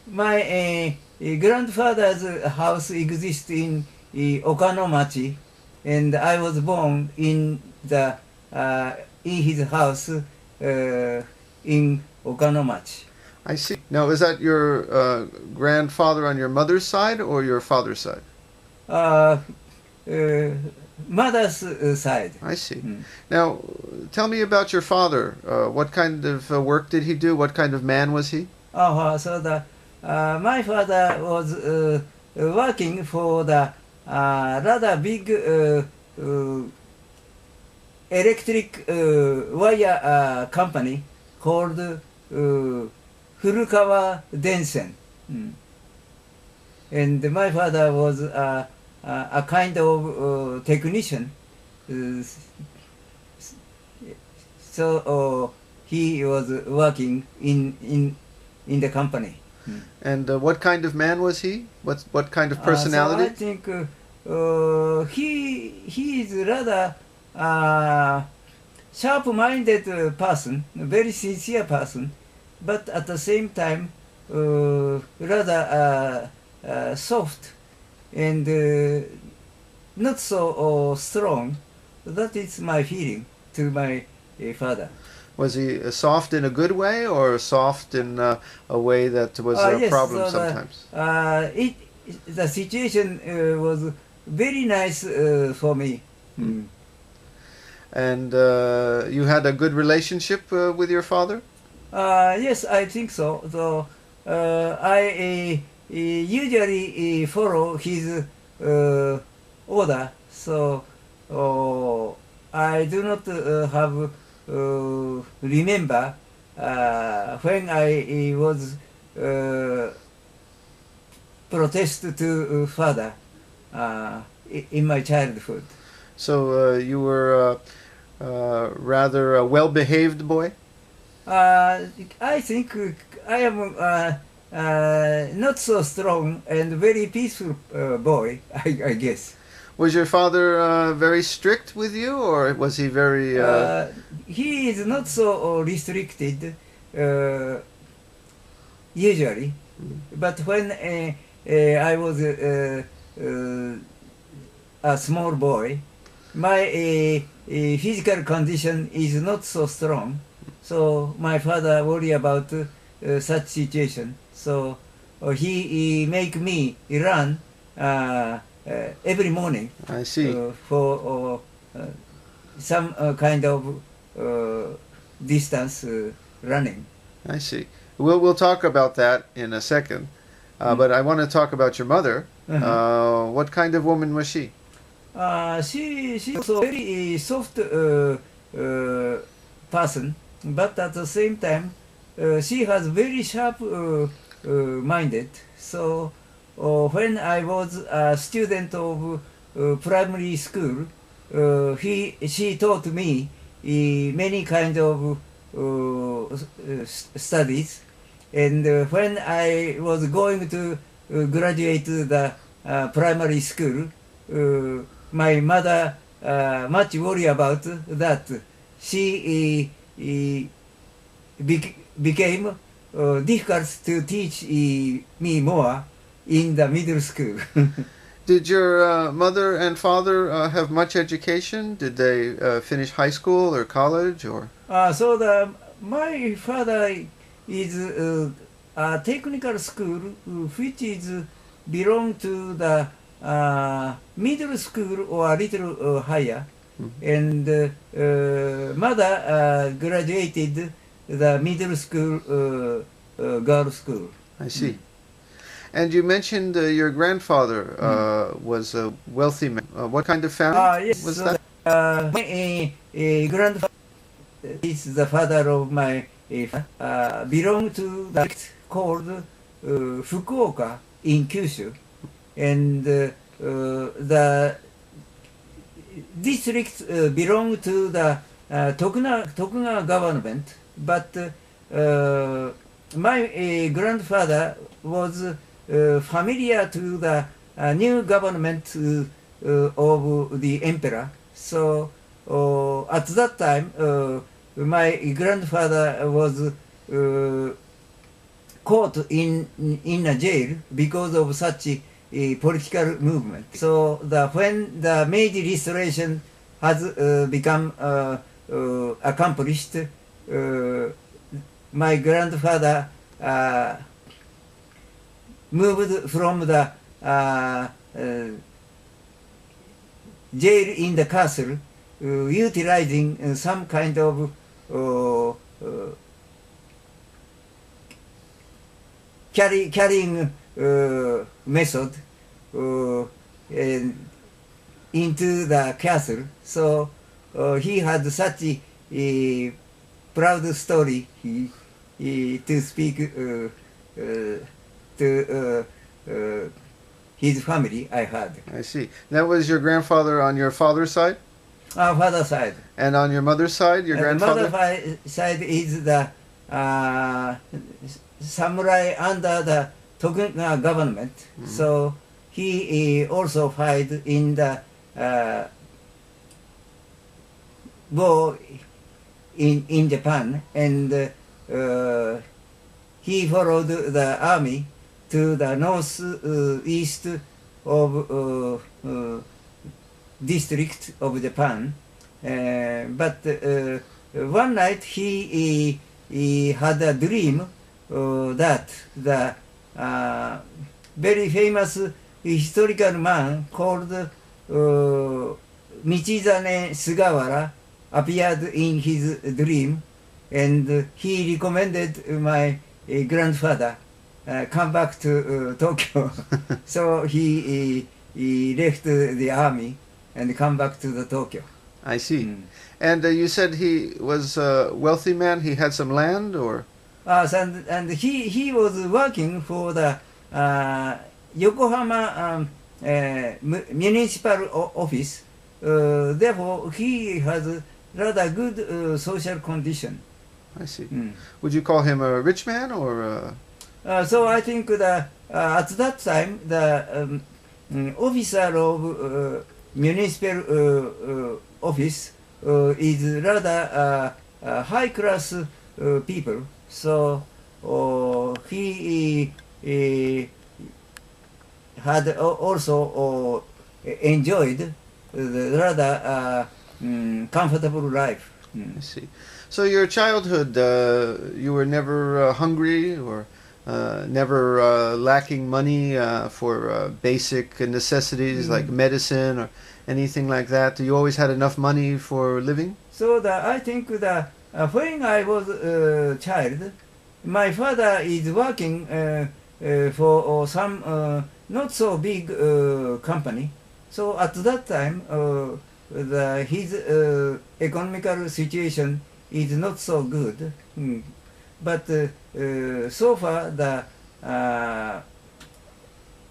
My grandfather's house exists in Okanomachi, and I was born in his house in Okanomachi. I see. Now, is that your grandfather on your mother's side or your father's side? Mother's side. I see. Now, tell me about your father. What kind of work did he do? What kind of man was he? My father was working for the rather big electric wire company called Furukawa Densen. And my father was a kind of technician. So he was working in the company. And what kind of man was he? What kind of personality? I think he is rather sharp-minded person, a very sincere person, but at the same time rather soft and not so strong. That is my feeling to my father. Was he soft in a good way or soft in a way that was a yes, problem so sometimes? The situation was very nice for me. And you had a good relationship with your father? Yes, I think so. So I usually follow his order. So I do not have remember when I was protest to father in my childhood. So you were rather a well-behaved boy? I think I am not so strong and very peaceful boy, I guess. Was your father very strict with you, or was he very... He is not so restricted, usually. But when I was a small boy, my physical condition is not so strong. So my father worry about such situation. So he make me run every morning. I see. For some kind of distance running. I see. We'll talk about that in a second. But I want to talk about your mother. What kind of woman was she? She was a very soft person, but at the same time, she has very sharp minded. So when I was a student of primary school, she taught me many kind of studies. And when I was going to graduate the primary school, my mother much worried about that. She became difficult to teach me more in the middle school. Did your mother and father have much education? Did they finish high school or college or? My father is a technical school which is belong to the middle school or a little higher, and mother graduated the middle school girls' school. I see. And you mentioned your grandfather was a wealthy man. What kind of family Yes, was that? My grandfather is the father of my belong to the district called Fukuoka in Kyushu, and the district belong to the Tokugawa government, but my grandfather was familiar to the new government of the emperor. So at that time, my grandfather was caught in a jail because of such a political movement. So when the Meiji Restoration has become accomplished, my grandfather moved from the jail in the castle, utilizing some kind of carrying method into the castle. So he had such a proud story to speak to his family, I heard. I see. That was your grandfather on your father's side? Father's side. And on your mother's side, your grandfather? The mother's side is the samurai under the Tokugawa government. Mm-hmm. So he also fought in the war in Japan, and he followed the army to the northeast of district of Japan. But one night he had a dream that the very famous historical man called Michizane Sugawara appeared in his dream, and he recommended my grandfather come back to Tokyo. So he left the army and come back to the Tokyo. I see. And you said he was a wealthy man. He had some land, or? And he was working for the Yokohama municipal office. Therefore, he has rather good social condition. I see. Would you call him a rich man, or? So I think that at that time the officer of municipal office is rather high class people. So he had also enjoyed the rather comfortable life. I see. So your childhood, you were never hungry, or never lacking money for basic necessities like medicine or anything like that? You always had enough money for living? So I think that when I was a child, my father is working for some not so big company. So at that time, his economical situation is not so good. But so far, the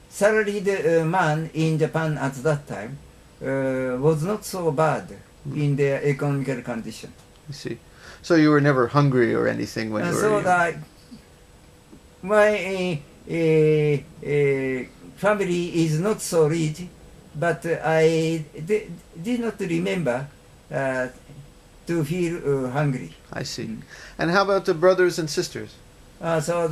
salaried man in Japan at that time was not so bad in their economical condition. I see. So you were never hungry or anything when you were young? So my family is not so rich, but I did not remember to feel hungry. I see. And how about the brothers and sisters? So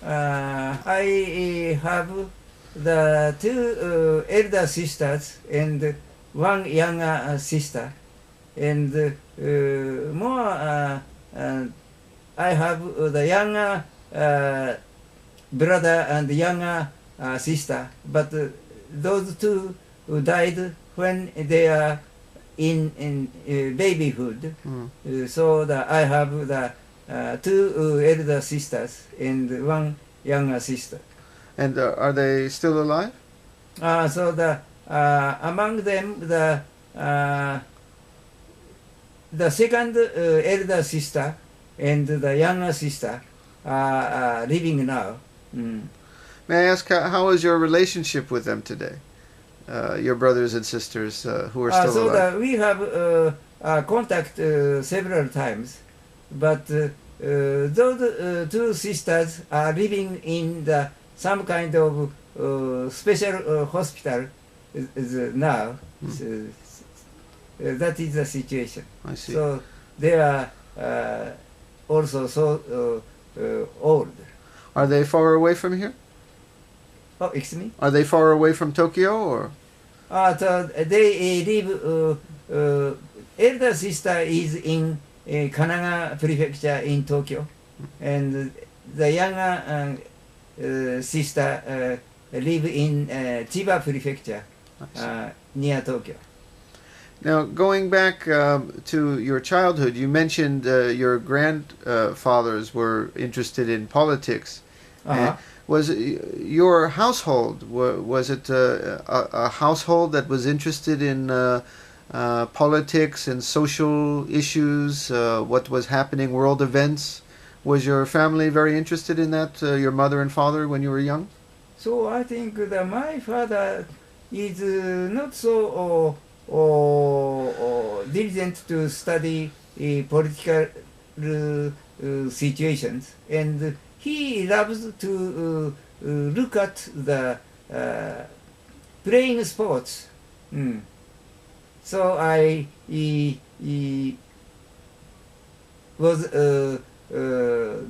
I have the two elder sisters and one younger sister, and more I have the younger brother and younger sister, but those two died when they are in babyhood. So I have the two elder sisters and one younger sister. And are they still alive? So among them the second elder sister and the younger sister are living now. May I ask, how is your relationship with them today? Your brothers and sisters who are still alive? So we have contact several times, but those two sisters are living in some kind of special hospital now. That is the situation. I see. So they are also so old. Are they far away from here? Oh, excuse me? Are they far away from Tokyo, or? They live, elder sister is in Kanagawa prefecture in Tokyo, and the younger sister live in Chiba prefecture near Tokyo. Now, going back to your childhood, you mentioned your grandfathers were interested in politics. Was your household, was it a household that was interested in politics and social issues, what was happening, world events? Was your family very interested in that, your mother and father, when you were young? So I think that my father is not so diligent to study political situations, and he loves to look at the playing sports. So I was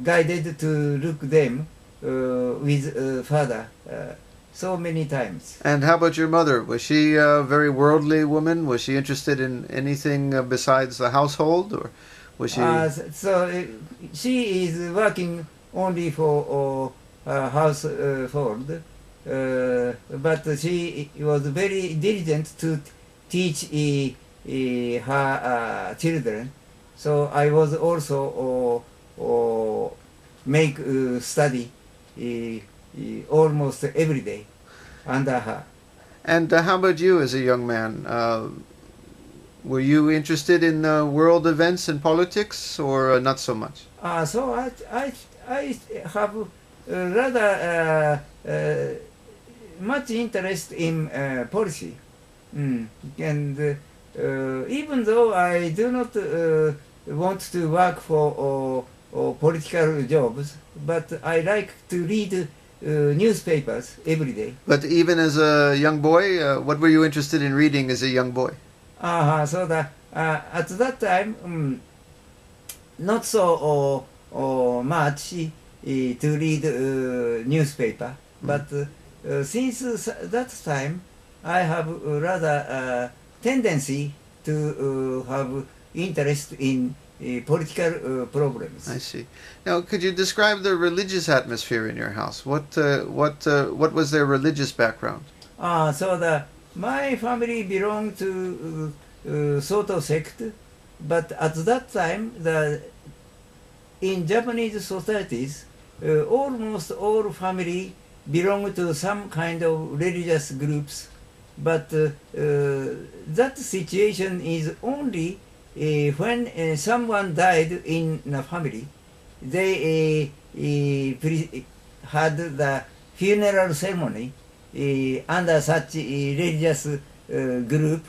guided to look them with father so many times. And how about your mother? Was she a very worldly woman? Was she interested in anything besides the household, or was she? So she is working only for household, but she was very diligent to teach her children. So I was also make study almost every day under her. And how about you as a young man? Were you interested in world events and politics, or not so much? So I have rather much interest in policy, and even though I do not want to work for political jobs, but I like to read newspapers every day. But even as a young boy, what were you interested in reading as a young boy? So that at that time, not so much to read newspaper, but since that time, I have rather tendency to have interest in political problems. I see. Now, could you describe the religious atmosphere in your house? What was their religious background? So my family belonged to Soto sect, but at that time, in Japanese societies, almost all family belong to some kind of religious groups, but that situation is only when someone died in the family. They had the funeral ceremony under such a religious group,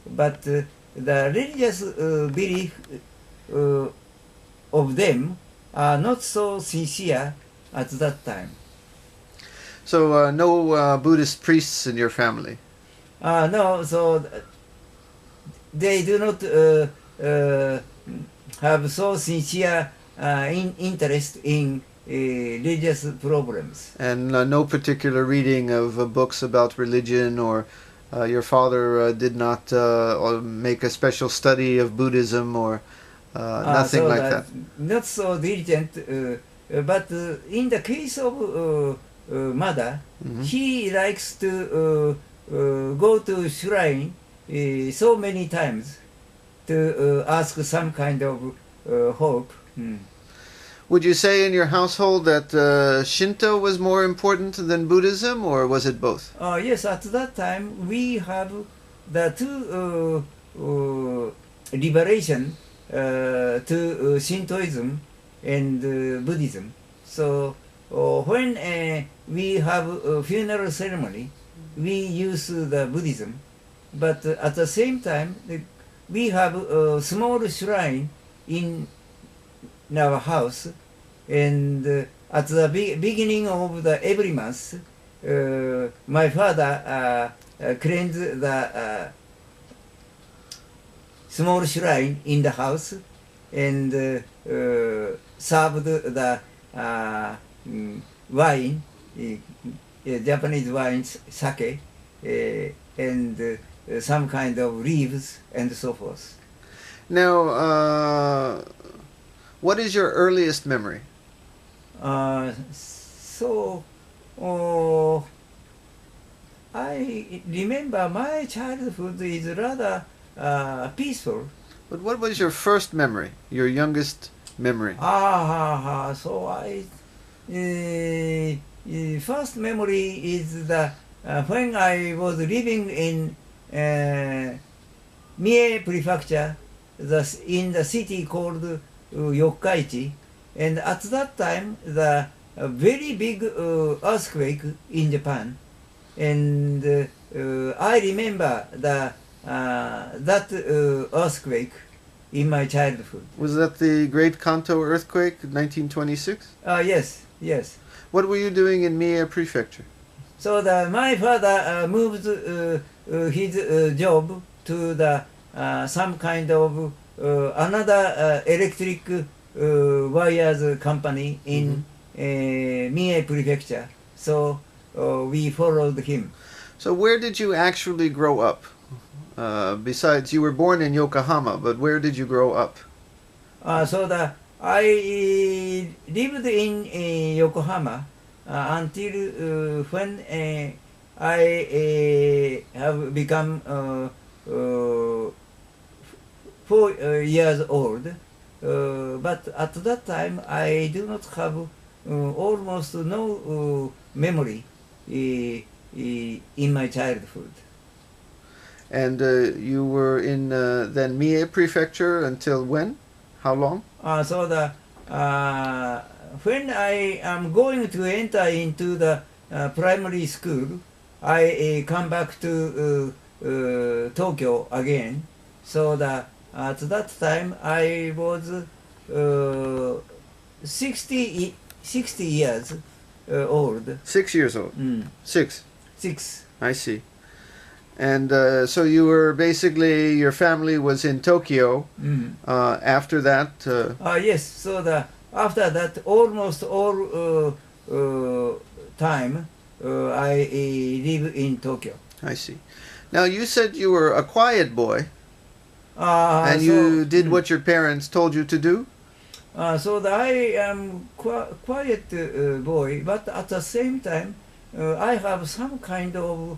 but the religious belief of them are not so sincere at that time. So no Buddhist priests in your family? No, so they do not have so sincere interest in religious problems. And no particular reading of books about religion, or your father did not make a special study of Buddhism, or nothing so like that? Not so diligent, but in the case of mother, she likes to go to shrine so many times to ask some kind of hope. Would you say in your household that Shinto was more important than Buddhism, or was it both? Yes, at that time we have the two liberation to Shintoism and Buddhism. So when we have a funeral ceremony, we use the Buddhism, but at the same time we have a small shrine in our house, and at the beginning of every month, my father cleansed the small shrine in the house and served the wine, Japanese wine, sake, and some kind of leaves and so forth. Now, what is your earliest memory? I remember my childhood is rather peaceful. But what was your first memory, your youngest memory? So first memory is the when I was living in Mie Prefecture, in the city called Yokkaichi, and at that time the very big earthquake in Japan, and I remember that earthquake in my childhood. Was that the Great Kanto earthquake, 1926? Yes, yes. What were you doing in Mie Prefecture? So my father moved his job to the some kind of another electric wires company in Mie Prefecture. So we followed him. So where did you actually grow up? Besides, you were born in Yokohama, but where did you grow up? I lived in Yokohama until when I have become 4 years old. But at that time, I do not have almost no memory in my childhood. And you were in then Mie Prefecture until when? How long? When I am going to enter into the primary school, I come back to Tokyo again. So at that time I was 60 years old. 6 years old. Six. I see. And so you were basically, your family was in Tokyo. After that? Yes. So after that, almost all time, I live in Tokyo. I see. Now you said you were a quiet boy, and you did what your parents told you to do? So I am quiet boy, but at the same time, I have some kind of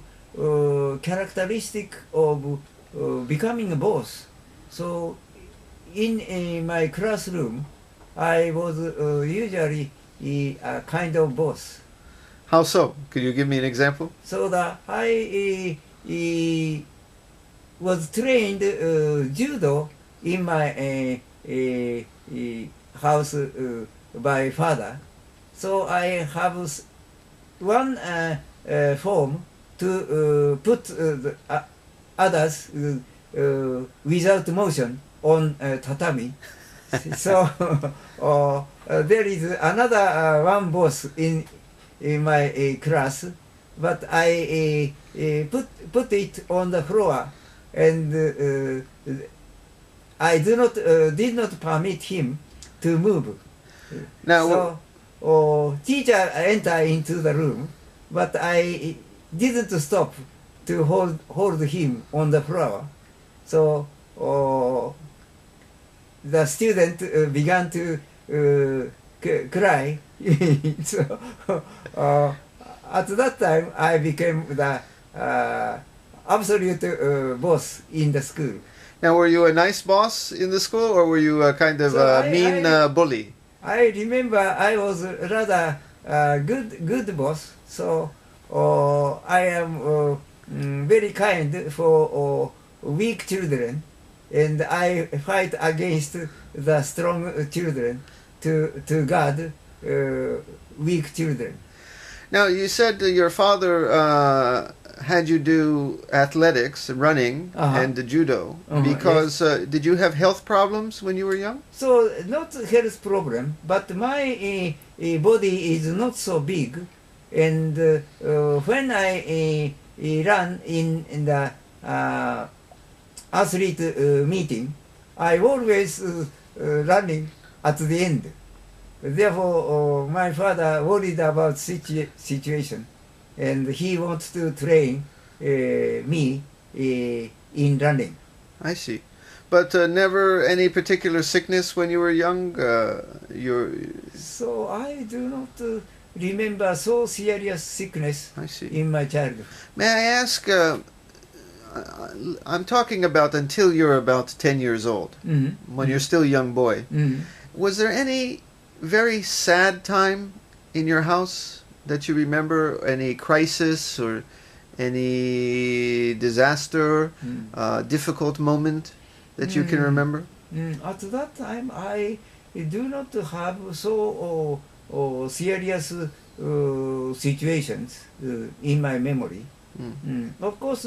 characteristic of becoming a boss. So in my classroom, I was usually a kind of boss. How so? Could you give me an example? So I was trained judo in my house by father. So I have one form to put the, others without motion on tatami. So there is another one boss in my class, but I put it on the floor, and I did not permit him to move. Now, so teacher enter into the room, but I didn't stop to hold him on the floor. So the student began to cry. So at that time, I became the absolute boss in the school. Now, were you a nice boss in the school, or were you a kind of mean bully? I remember I was rather good boss. So I am very kind for weak children, and I fight against the strong children to guard weak children. Now, you said your father had you do athletics, running, and judo, because yes. Did you have health problems when you were young? So, not health problem, but my body is not so big, and when I run in the athlete meeting, I always running at the end. therefore, my father worried about situation, and he wants to train me in running. I see. But never any particular sickness when you were young? So I do not remember so serious sickness I see. in my childhood. May I ask, I'm talking about until you're about 10 years old, when you're still a young boy. Was there any very sad time in your house that you remember? Any crisis or any disaster, difficult moment that you can remember? At that time, I do not have so serious situations in my memory. Of course,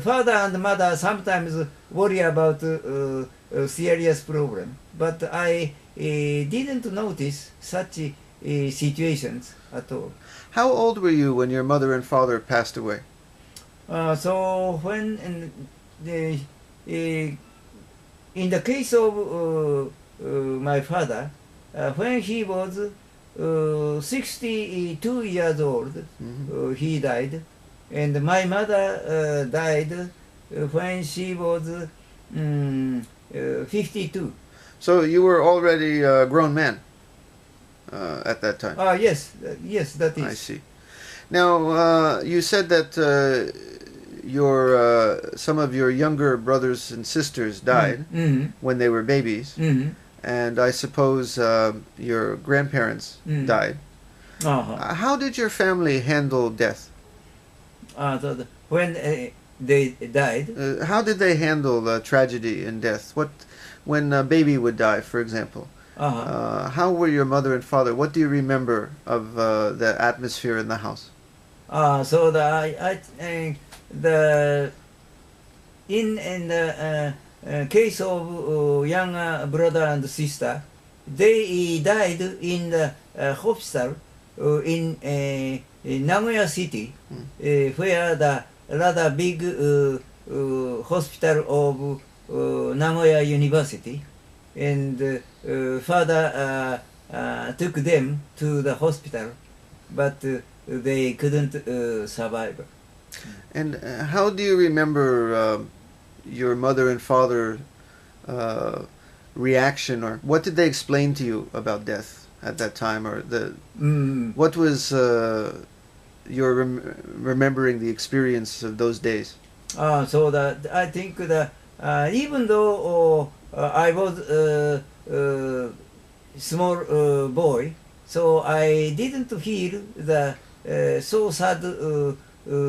father and mother sometimes worry about a serious problem, but I didn't notice such situations at all. How old were you when your mother and father passed away? So when in the case of my father, when he was 62 years old, he died, and my mother died when she was 52. So you were already a grown man at that time? Yes, that is. I see. Now, you said that some of your younger brothers and sisters died when they were babies, and I suppose your grandparents died. How did your family handle death? When they died? How did they handle tragedy and death? When a baby would die, for example? How were your mother and father? What do you remember of the atmosphere in the house? So in the case of younger brother and sister, they died in the hospital in Nagoya City, where the rather big hospital of Nagoya University, and father took them to the hospital, but they couldn't survive. And how do you remember your mother and father reaction, or what did they explain to you about death at that time, or what was your remembering the experience of those days? So that I think that even though I was a small boy, so I didn't feel the so sad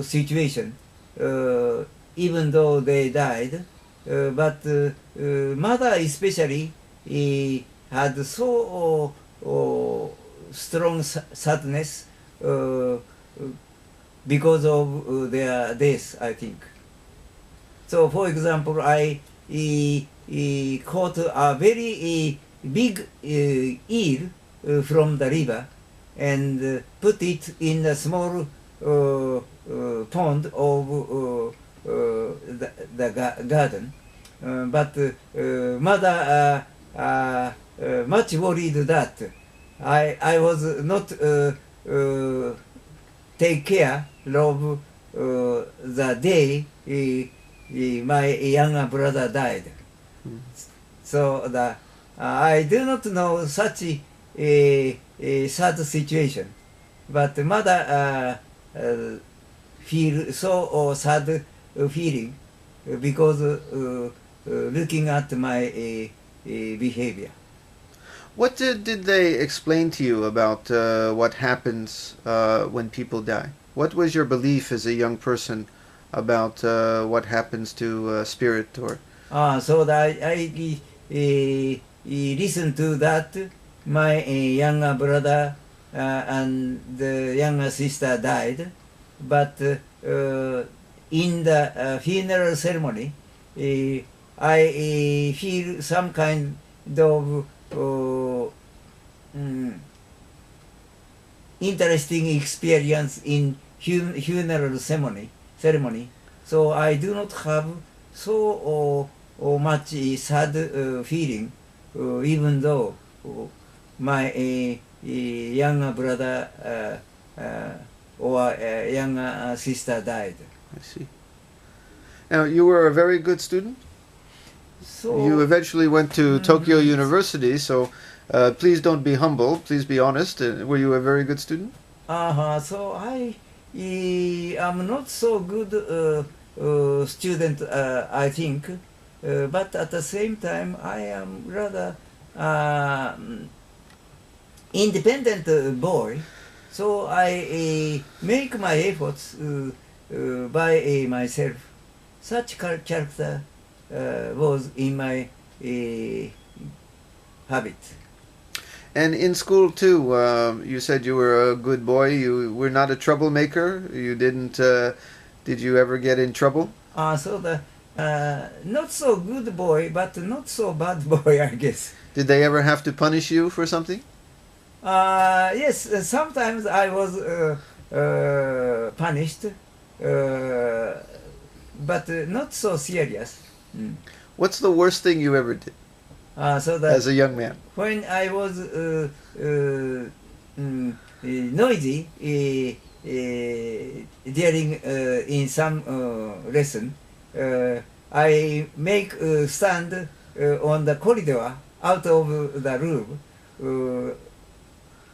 situation, even though they died. But mother especially had so strong sadness because of their death, I think. So, for example, I caught a very big eel from the river and put it in a small pond of the garden. But mother much worried that I was not take care of the day my younger brother died. So I do not know such a sad situation, but mother feel so sad feeling because looking at my behavior. What did they explain to you about what happens when people die? What was your belief as a young person about what happens to spirit? Or so that I listened to that. My younger brother and the younger sister died, but in the funeral ceremony, I feel some kind of interesting experience in funeral ceremony. So I do not have so much sad feeling, even though my younger brother or younger sister died. I see. Now, you were a very good student. So You eventually went to Tokyo University, so please don't be humble. Please be honest. Were you a very good student? so I am not so good student, I think, but at the same time I am rather independent boy. So I make my efforts by myself. Such character was in my habit. And in school too, you said you were a good boy. You were not a troublemaker. You didn't. Did you ever get in trouble? So the not so good boy, but not so bad boy, I guess. Did they ever have to punish you for something? Yes, sometimes I was punished, but not so serious. What's the worst thing you ever did So that as a young man? when I was noisy during in some lesson, I make stand on the corridor out of the room,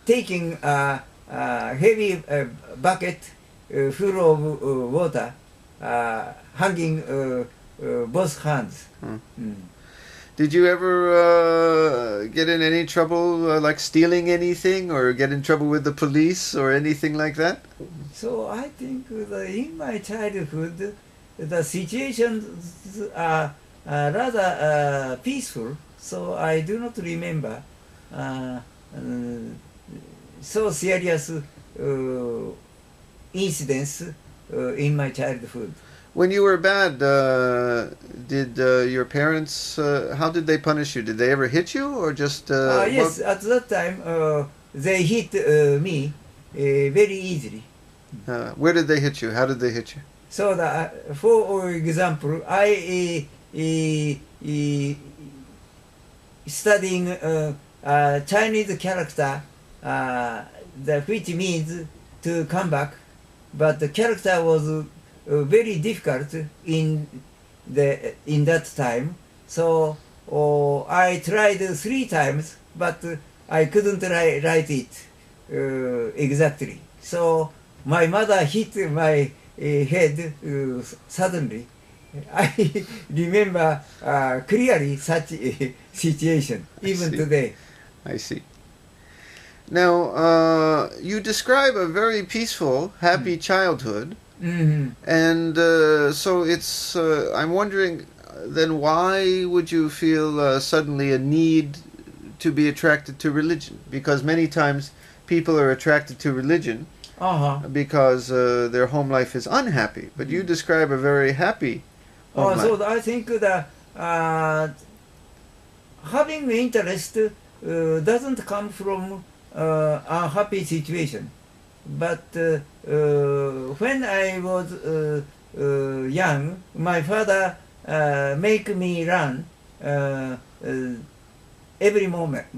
taking a heavy bucket full of water, hanging both hands. Did you ever get in any trouble, like stealing anything, or get in trouble with the police, or anything like that? So I think in my childhood, the situations are rather peaceful. So I do not remember so serious incidents in my childhood. When you were bad, did your parents, how did they punish you? Did they ever hit you, or just... Yes, at that time they hit me very easily. Where did they hit you? How did they hit you? So for example, I studying Chinese character, which means to come back, but the character was very difficult in that time. So I tried 3 times, but I couldn't write it exactly. So my mother hit my head suddenly. I remember clearly such a situation, even today. I see. Now, you describe a very peaceful, happy childhood. And so it's, I'm wondering, then why would you feel suddenly a need to be attracted to religion? Because many times people are attracted to religion because their home life is unhappy. But you describe a very happy home life. So I think that having interest doesn't come from a happy situation. But when I was young, my father make me run every morning,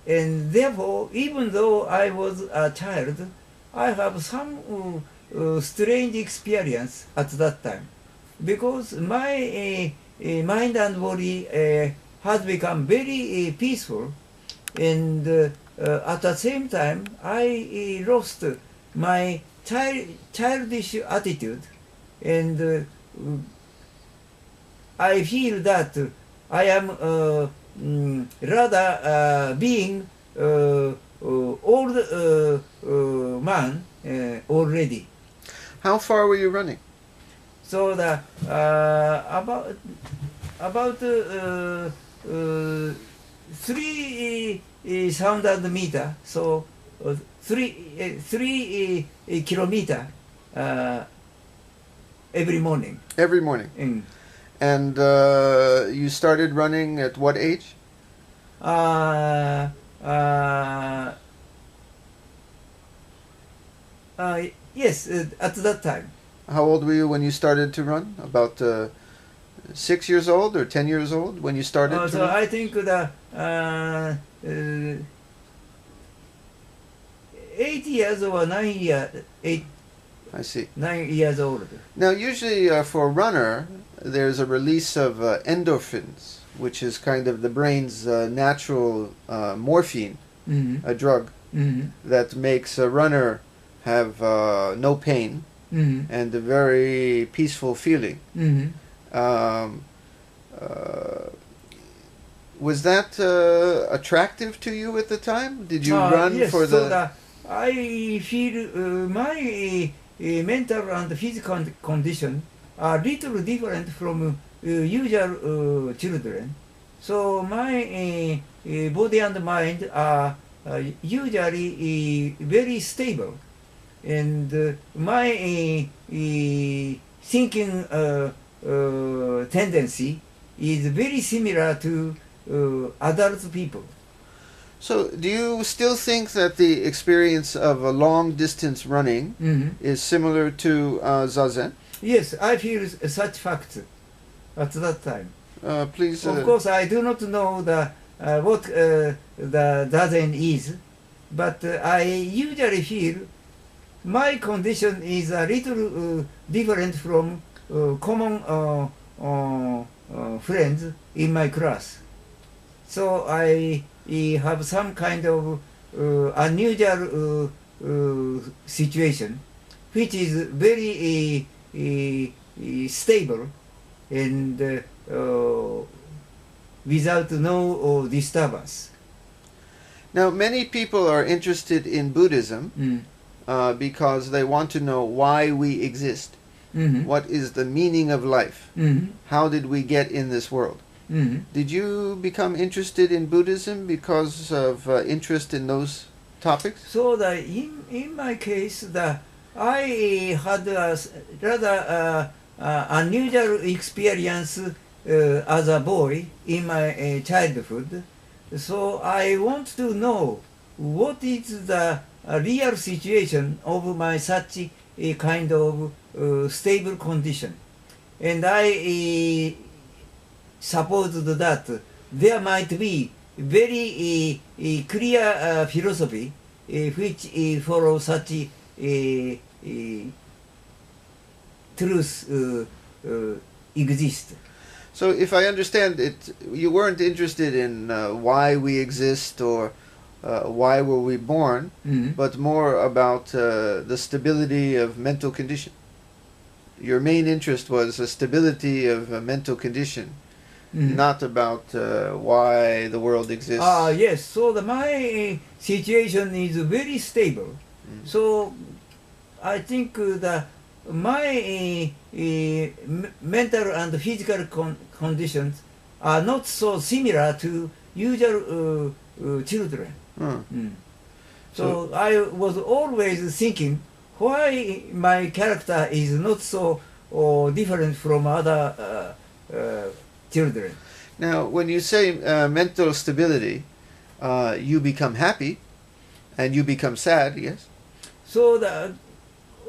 and therefore, even though I was a child, I have some strange experience at that time, because my mind and body has become very peaceful. And at the same time, I lost my childish attitude, and I feel that I am rather being old man already. How far were you running? So the about 3,000 meter, so 3 kilometer every morning. Every morning. And you started running at what age? Yes, at that time. How old were you when you started to run? About 6 years old or 10 years old when you started to So run? I think the 8 years or I see. 9 years old. Now, usually for a runner, there's a release of endorphins, which is kind of the brain's natural morphine, Mm-hmm. a drug Mm-hmm. that makes a runner have no pain Mm-hmm. and a very peaceful feeling. Mm-hmm. Was that attractive to you at the time? Did you run yes, for so the... I feel my mental and physical condition are little different from usual children. So my body and mind are usually very stable, and my thinking tendency is very similar to adult people. So do you still think that the experience of a long distance running Mm-hmm. is similar to Zazen? Yes, I feel such facts at that time. Please... Of course, I do not know what the Zazen is, but I usually feel my condition is a little different from common friends in my class. So I have some kind of unusual situation, which is very stable and without no disturbance. Now, many people are interested in Buddhism Mm. because they want to know why we exist. Mm-hmm. What is the meaning of life? Mm-hmm. How did we get in this world? Mm-hmm. Did you become interested in Buddhism because of interest in those topics? So in my case, I had a rather unusual experience as a boy in my childhood. So I want to know what is the real situation of my such a kind of stable condition. And I supposed that there might be very clear philosophy which follows such truth exist. So if I understand it, you weren't interested in why we exist or why were we born, Mhm. but more about the stability of mental condition. Your main interest was the stability of a mental condition, Mhm. not about why the world exists. Yes, so my situation is very stable. So I think my mental and physical conditions are not so similar to usual children. Hmm. So I was always thinking why my character is not so different from other children. Now, when you say mental stability, you become happy and you become sad, yes? So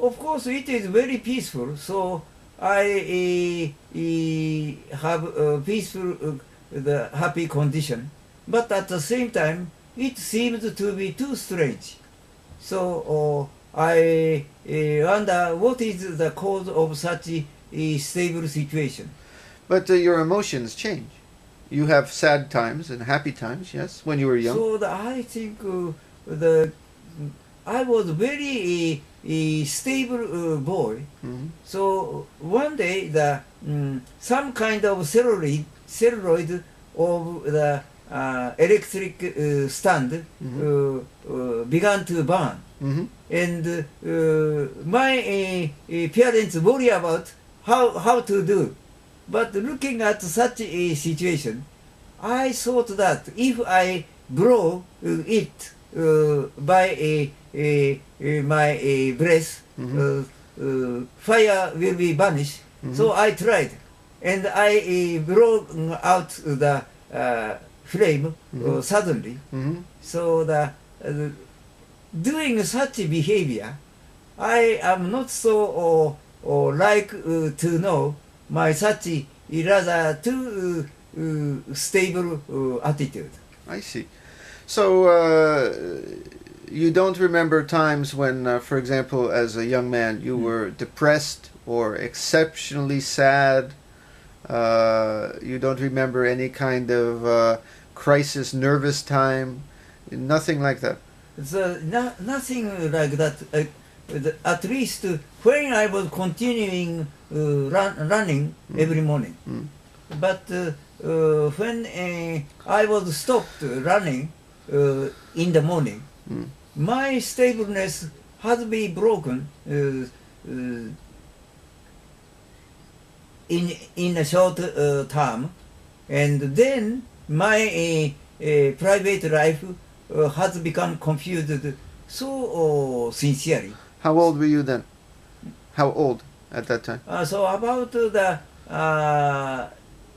of course it is very peaceful. So I have a peaceful, the happy condition, but at the same time it seems to be too strange. So I wonder what is the cause of such a stable situation. But your emotions change. You have sad times and happy times, yes, when you were young. So I think I was very stable boy. Mhm. So one day some kind of celluloid of the electric stand began to burn. Mhm. And my parents worry about how to do. But looking at such a situation, I thought that if I blow it by my breath, fire will be vanished. So I tried, and I blew out the flame suddenly. Mhm. So doing such behavior, I am not so like to know my such rather too stable attitude. I see. So you don't remember times when, for example, as a young man, you were depressed or exceptionally sad. You don't remember any kind of crisis, nervous time. Nothing like that. So nothing like that. At least when I was continuing running every morning. But when I was stopped running in the morning, my stableness has been broken in a short term, and then my private life has become confused so sincerely. How old were you then? How old at that time? So about the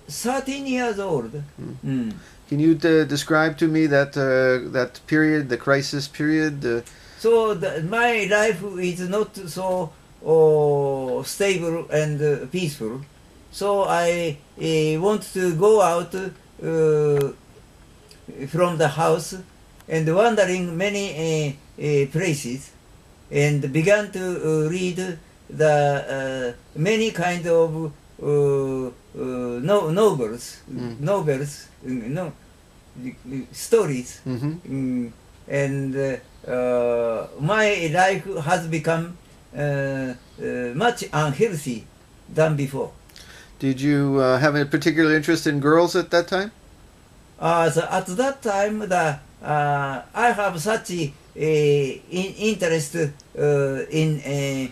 13 years old. Can you describe to me that that period, the crisis period? So my life is not so stable and peaceful. So I want to go out from the house and wandering many places, and began to read the many kind of novels, stories, and my life has become much unhealthy than before. Did you have a particular interest in girls at that time? So at that time, I have such interest in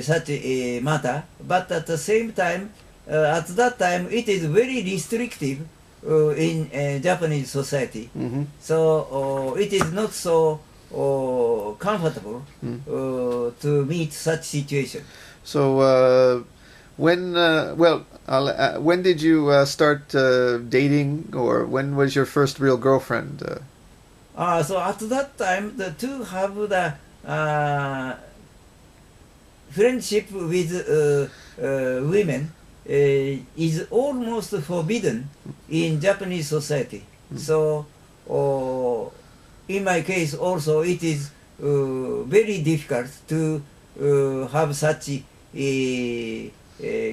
such a matter, but at the same time, at that time, it is very restrictive in Japanese society. So it is not so comfortable to meet such situation. So when did you start dating, or when was your first real girlfriend? So at that time, to have the friendship with women is almost forbidden in Japanese society. So in my case also, it is very difficult to have such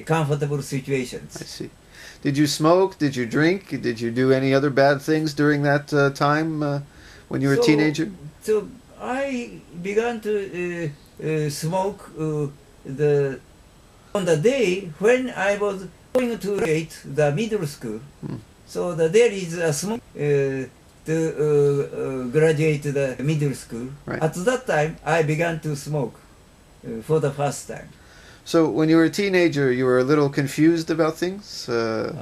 comfortable situations. I see. Did you smoke? Did you drink? Did you do any other bad things during that time when you were a teenager? So I began to smoke on the day when I was going to graduate the middle school. So there is a smoke to graduate the middle school. Right. At that time, I began to smoke for the first time. So when you were a teenager, you were a little confused about things? So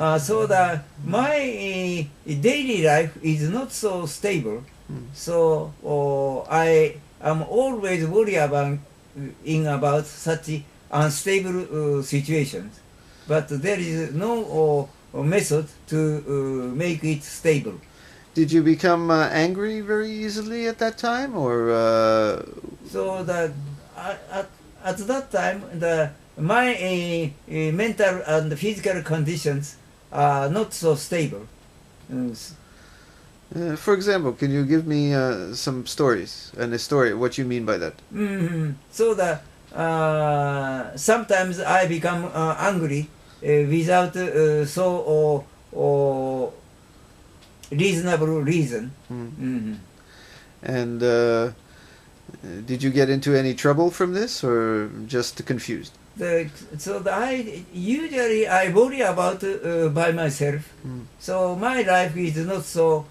my daily life is not so stable. So I am always worried about such unstable situations. But there is no method to make it stable. Did you become angry very easily at that time, or? So at that time, my mental and physical conditions are not so stable. For example, can you give me some stories and a story? What you mean by that? So sometimes I become angry without so reasonable reason. And did you get into any trouble from this, or just confused? I usually worry about by myself. So my life is not so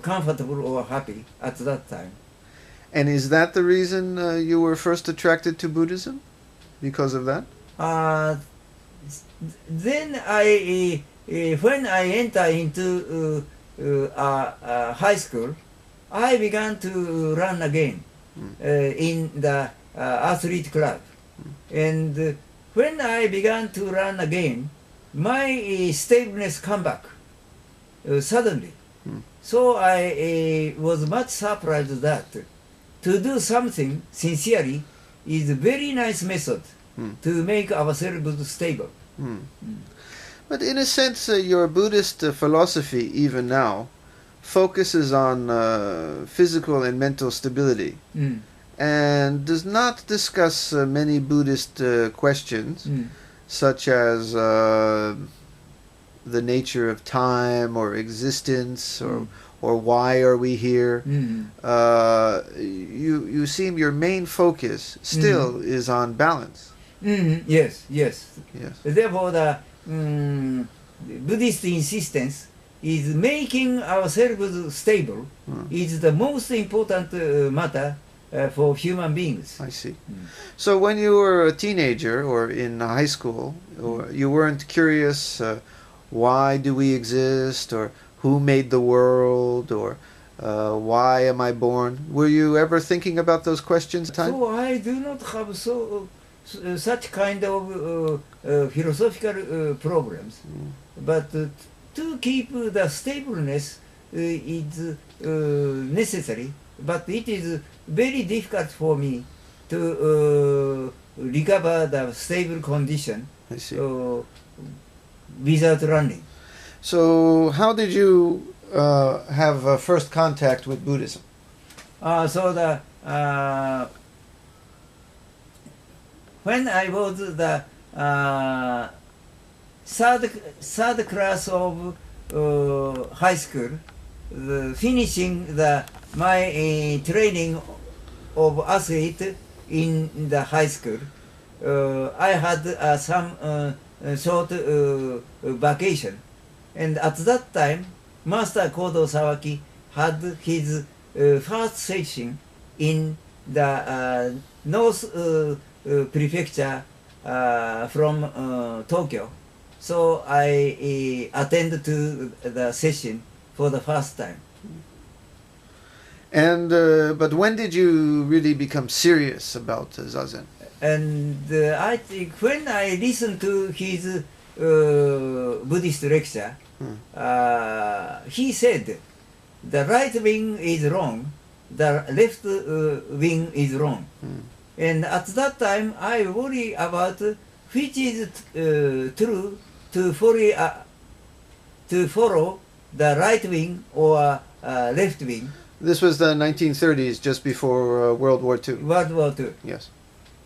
comfortable or happy at that time. And is that the reason you were first attracted to Buddhism? Because of that? Then when I entered into high school, I began to run again in the athlete club. And when I began to run again, my stableness come back suddenly. So I was much surprised that to do something sincerely is a very nice method to make ourselves stable. But in a sense, your Buddhist philosophy, even now, focuses on physical and mental stability, and does not discuss many Buddhist questions, such as the nature of time or existence, or why are we here. You seem your main focus still is on balance. Yes. Yes. Therefore, the Buddhist insistence is making ourselves stable is the most important matter for human beings. I see. So when you were a teenager or in high school, or you weren't curious, why do we exist, or who made the world, or why am I born? Were you ever thinking about those questions at the time? So I do not have such kind of philosophical problems, but to keep the stableness is necessary, but it is very difficult for me to recover the stable condition I see. Without running. So how did you have first contact with Buddhism? So the when I was the third class of high school, finishing my training of athlete in the high school, I had some short vacation, and at that time, Master Kodo Sawaki had his first session in the North Prefecture from Tokyo. So I attended to the session for the first time. And but when did you really become serious about Zazen? And I think when I listened to his Buddhist lecture, he said, the right wing is wrong, the left wing is wrong. And at that time, I worry about which is true to follow the right wing or left wing. This was the 1930s, just before World War II. World War II. Yes.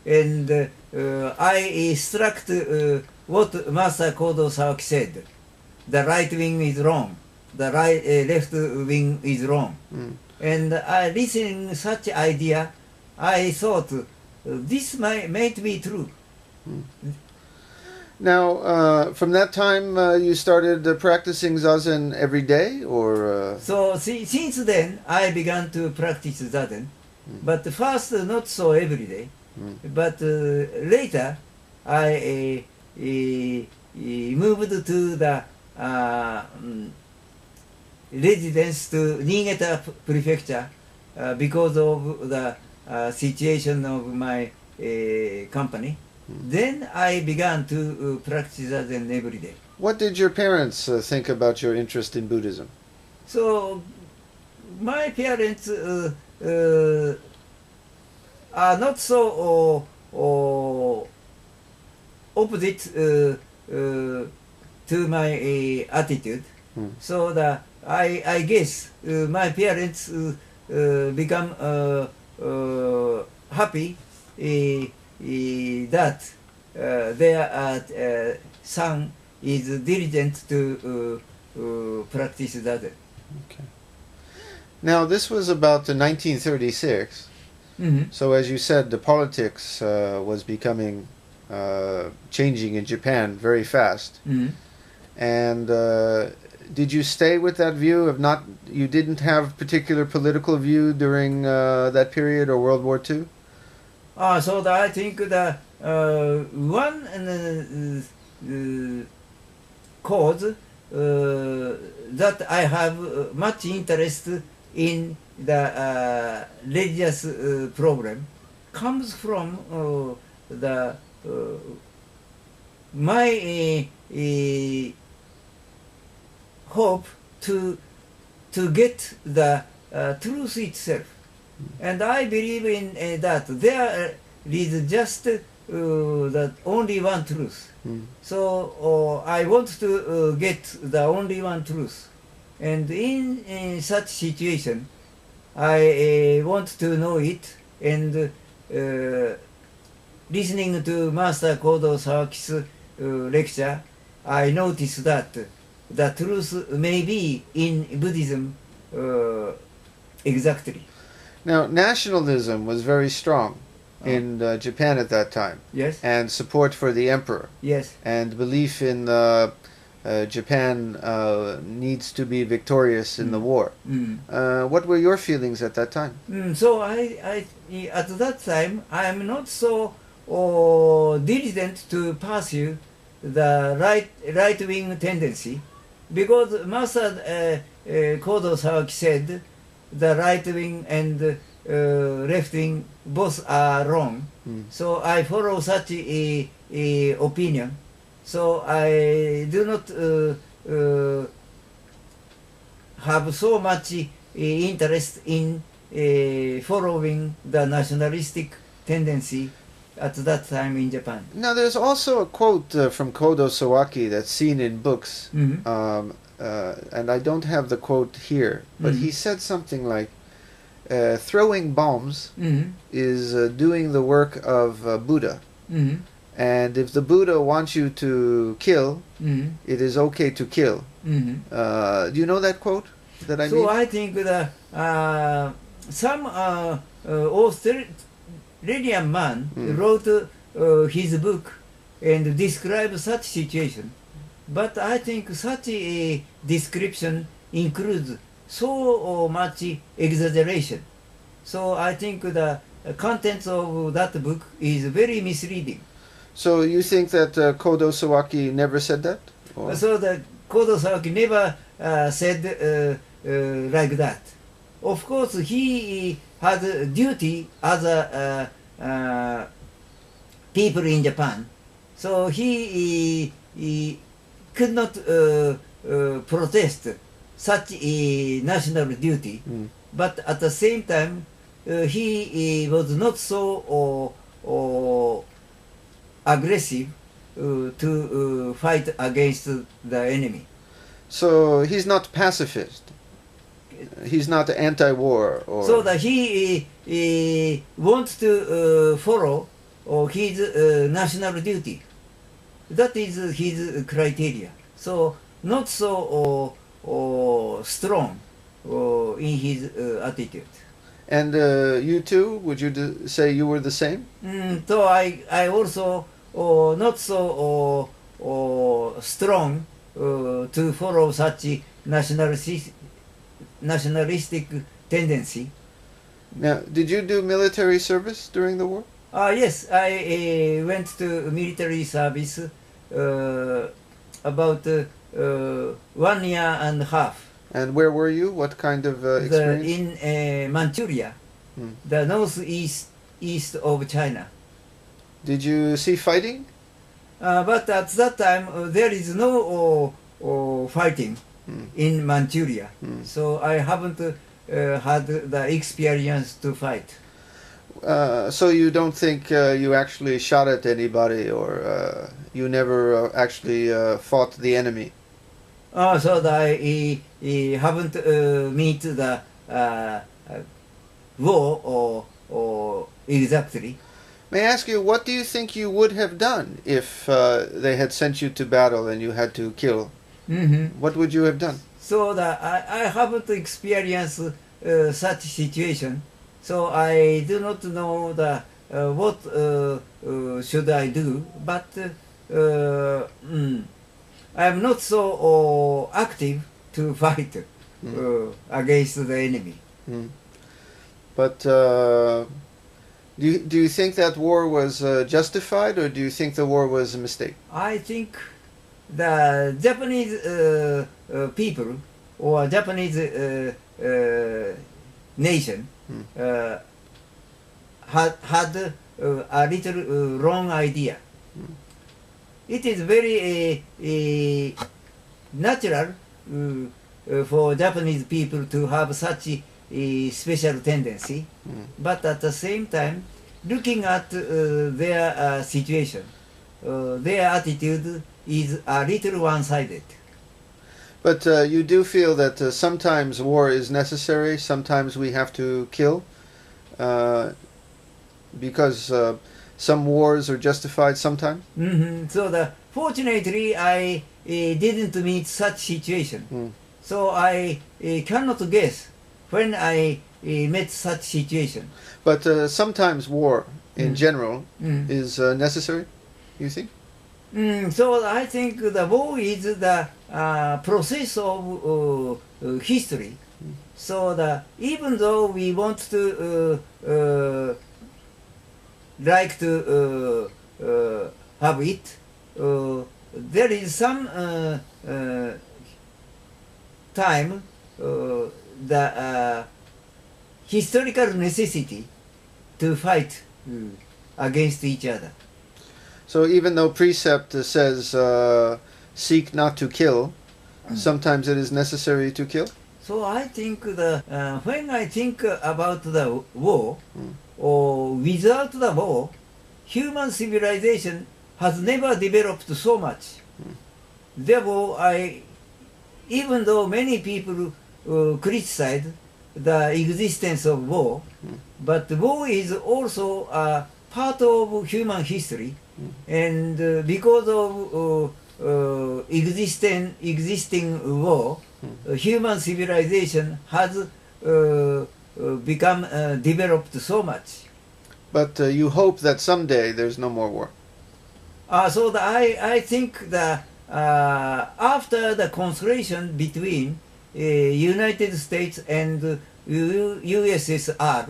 And I struck what Master Kodo Sawaki said. The right wing is wrong. The left wing is wrong. And I listening such idea, I thought this might be true. Now, from that time, you started practicing Zazen every day, or? So since then, I began to practice Zazen, but first not so every day. But later, I moved to the residence to Niigata Prefecture because of the situation of my company. Then I began to practice Zazen every day. What did your parents think about your interest in Buddhism? So my parents are not so opposite to my attitude. So I guess my parents become happy that their son is diligent to practice Zazen. Okay. Now, this was about 1936. So, as you said, the politics was becoming changing in Japan very fast. And did you stay with that view of not? You didn't have particular political view during that period or World War II? So I think the one cause that I have much interest in the religious problem comes from my hope to get the truth itself. And I believe in that there is just the only one truth. Mm. So I want to get the only one truth. And in such situation, I want to know it, and listening to Master Kodo Sawaki's lecture, I noticed that the truth may be in Buddhism exactly. Now, nationalism was very strong in Japan at that time. Yes. And support for the emperor. Yes. And belief in Japan needs to be victorious in the war. What were your feelings at that time? So I at that time I am not so diligent to pursue the right-wing tendency, because Master Kodo Sawaki said the right-wing and left-wing both are wrong. So I follow such a opinion. So I do not have so much interest in following the nationalistic tendency at that time in Japan. Now, there's also a quote from Kodo Sawaki that's seen in books, and I don't have the quote here, but he said something like, throwing bombs is doing the work of Buddha. And if the Buddha wants you to kill, it is okay to kill. Do you know that quote that I mean? So I think that some Australian man wrote his book and described such situation. But I think such a description includes so much exaggeration. So I think the contents of that book is very misleading. So you think that Kodo Sawaki never said that? Or? So the Kodo Sawaki never said like that. Of course, he had a duty as a people in Japan. So he could not protest such a national duty. But at the same time, he was not so aggressive to fight against the enemy. So he's not pacifist. He's not anti-war. Or so that he wants to follow his national duty. That is his criteria. So not so strong in his attitude. And you too, would you say you were the same? So I also not so strong to follow such nationalistic tendency. Now, did you do military service during the war? Yes, I went to military service about 1 year and a half. And where were you? What kind of experience? In Manchuria, the northeast of China. Did you see fighting? But at that time, there is no fighting in Manchuria. So I haven't had the experience to fight. So you don't think you actually shot at anybody, or you never actually fought the enemy? So that I haven't meet the war or exactly. May I ask you, what do you think you would have done if they had sent you to battle and you had to kill? What would you have done? So that I haven't experienced such situation. So I do not know the what should I do. But I am not so active to fight against the enemy. But do you think that war was justified, or do you think the war was a mistake? I think the Japanese people or Japanese nation had a little wrong idea. It is very natural for Japanese people to have such a special tendency, but at the same time, looking at their situation, their attitude is a little one-sided. But you do feel that sometimes war is necessary, sometimes we have to kill, because some wars are justified sometimes? So fortunately, I didn't meet such situation. So I cannot guess when I met such situation. But sometimes war, in general, is necessary, you think? So I think the war is the process of history. So even though we want to like to have it, there is some time the historical necessity to fight against each other. So even though precept says seek not to kill, sometimes it is necessary to kill? So I think when I think about the war, or without the war, human civilization has never developed so much. Therefore, even though many people criticize the existence of war, but war is also a part of human history, and because of existing war, human civilization has become developed so much. But you hope that someday there's no more war. So I think that after the conciliation between United States and USSR,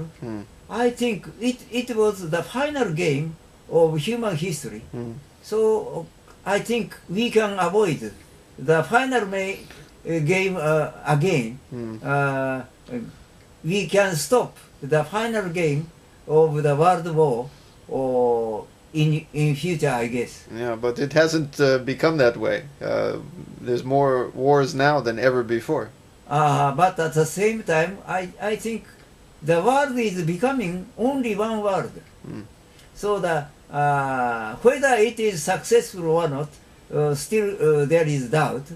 I think it was the final game of human history. So I think we can avoid the final game again. We can stop the final game of the world war or in future, I guess. Yeah, but it hasn't become that way. There's more wars now than ever before. But at the same time, I think the world is becoming only one world. So whether it is successful or not, still there is doubt.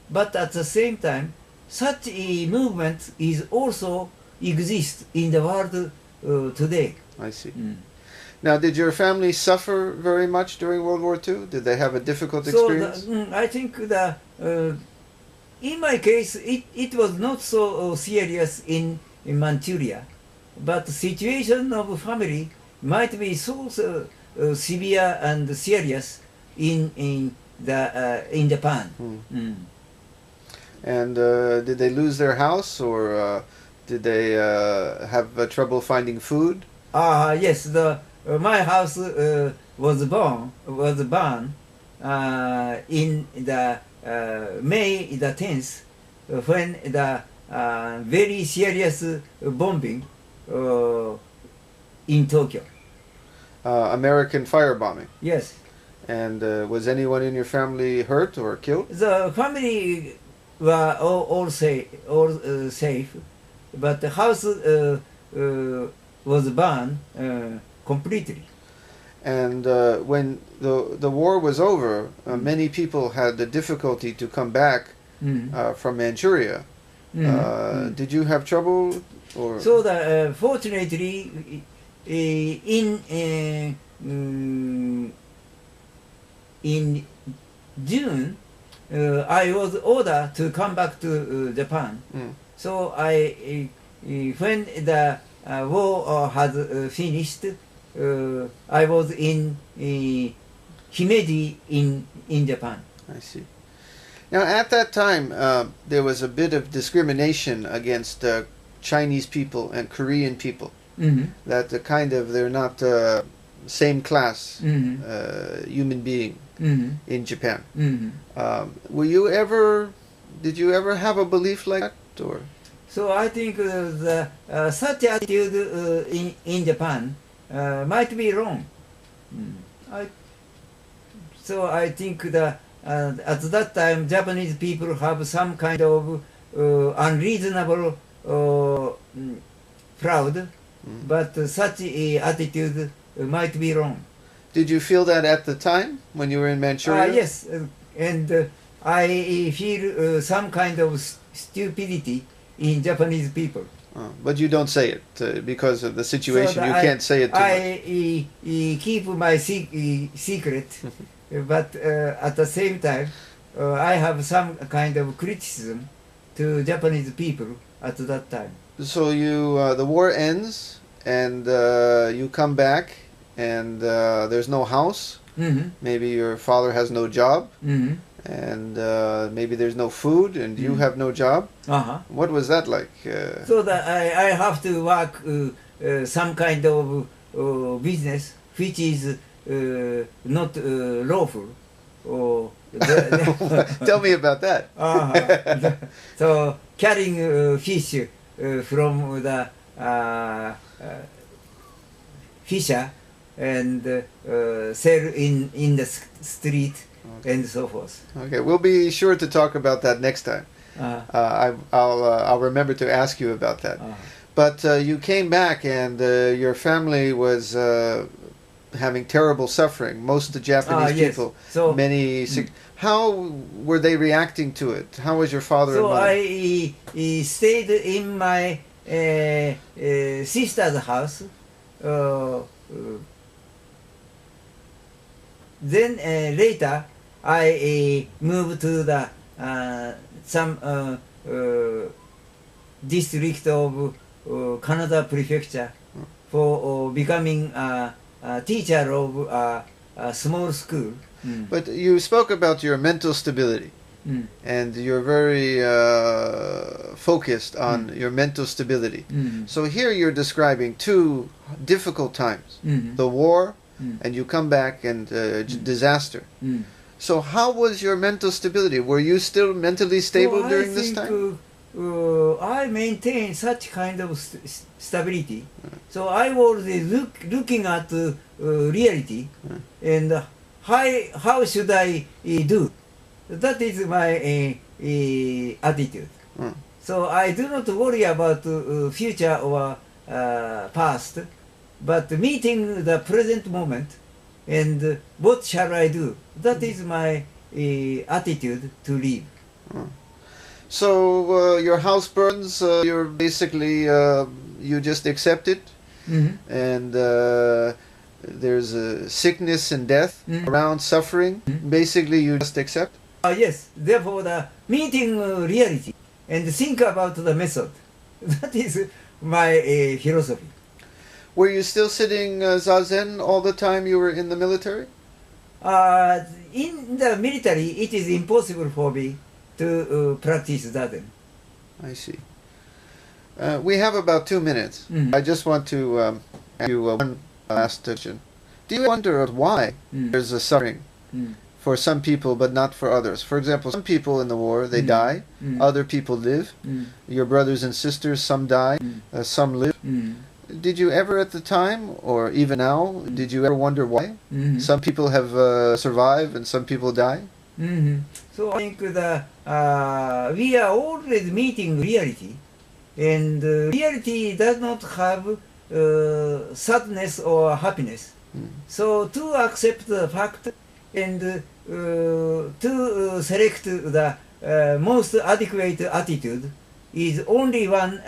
But at the same time, such a movement is also exists in the world today. I see. Now, did your family suffer very much during World War II? Did they have a difficult experience? So I think in my case, it was not so serious in Manchuria, but the situation of family might be so severe and serious in Japan. And did they lose their house, or did they have trouble finding food? Yes, my house was burned in the May the 10th, when the very serious bombing in Tokyo. American firebombing. Yes. And was anyone in your family hurt or killed? The family were all safe, but the house was burned completely. And when the war was over, many people had the difficulty to come back from Manchuria. Did you have trouble? Or? So fortunately, in June, I was ordered to come back to Japan. So when the war had finished, I was in Himeji in Japan. I see. Now, at that time, there was a bit of discrimination against Chinese people and Korean people. That they're not same class human being in Japan. Did you ever have a belief like that, or? So I think such attitude in Japan might be wrong. So I think that at that time Japanese people have some kind of unreasonable proud, but such attitude might be wrong. Did you feel that at the time when you were in Manchuria? Yes, and I feel some kind of stupidity in Japanese people. But you don't say it because of the situation. So you can't say it too much. I keep my secret, but at the same time, I have some kind of criticism to Japanese people at that time. So you, the war ends, and you come back, and there's no house. Mm-hmm. Maybe your father has no job, Mm-hmm. and maybe there's no food, and you Mm-hmm. have no job. Uh-huh. What was that like? So that I have to work some kind of business which is not lawful. Or Tell me about that. So carrying fish from the fisher and sell in the street. Okay. And so forth. Okay, we'll be sure to talk about that next time. I'll remember to ask you about that. But you came back, and your family was having terrible suffering. Most of the Japanese yes. people, So, many sick. How were they reacting to it? How was your father and So mother? I stayed in my sister's house. Then later I moved to the some district of Kanada Prefecture for becoming a teacher of a small school. But you spoke about your mental stability, and you're very focused on your mental stability. So here you're describing two difficult times, the war, and you come back and disaster. So how was your mental stability? Were you still mentally stable during this time? I maintained such kind of stability. So I was looking at reality and how should I do? That is my attitude. So I do not worry about future or past, but meeting the present moment and what shall I do? That is my attitude to live. So your house burns, you're basically, you just accept it, and there's sickness and death around, suffering. Basically you just accept? Yes, therefore the meeting reality and think about the method. That is my philosophy. Were you still sitting Zazen all the time you were in the military? In the military, it is impossible for me to practice Zazen. I see. We have about 2 minutes. I just want to ask you one last question. Do you wonder why there's a suffering for some people but not for others? For example, some people in the war, they die. Other people live. Your brothers and sisters, some die, some live. Did you ever at the time, or even now, did you ever wonder why? Some people have survived and some people die? So I think that we are always meeting reality, and reality does not have sadness or happiness. So to accept the fact and to select the most adequate attitude is only one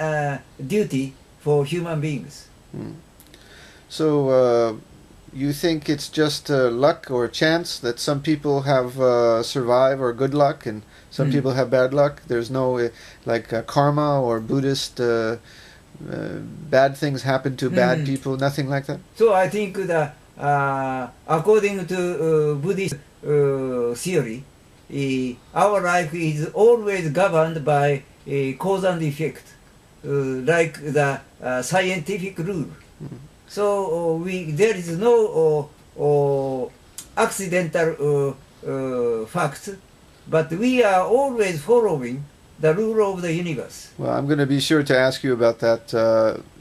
duty for human beings. So you think it's just luck or chance that some people have survive or good luck and some people have bad luck? There's no like karma or Buddhist bad things happen to bad people, nothing like that? So I think that according to Buddhist theory, our life is always governed by cause and effect, like the scientific rule. So there is no accidental facts, but we are always following the rule of the universe. Well, I'm going to be sure to ask you about that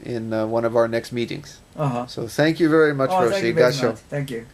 in one of our next meetings. So thank you very much, Thank Roshi. you very Gasho. much. Thank you.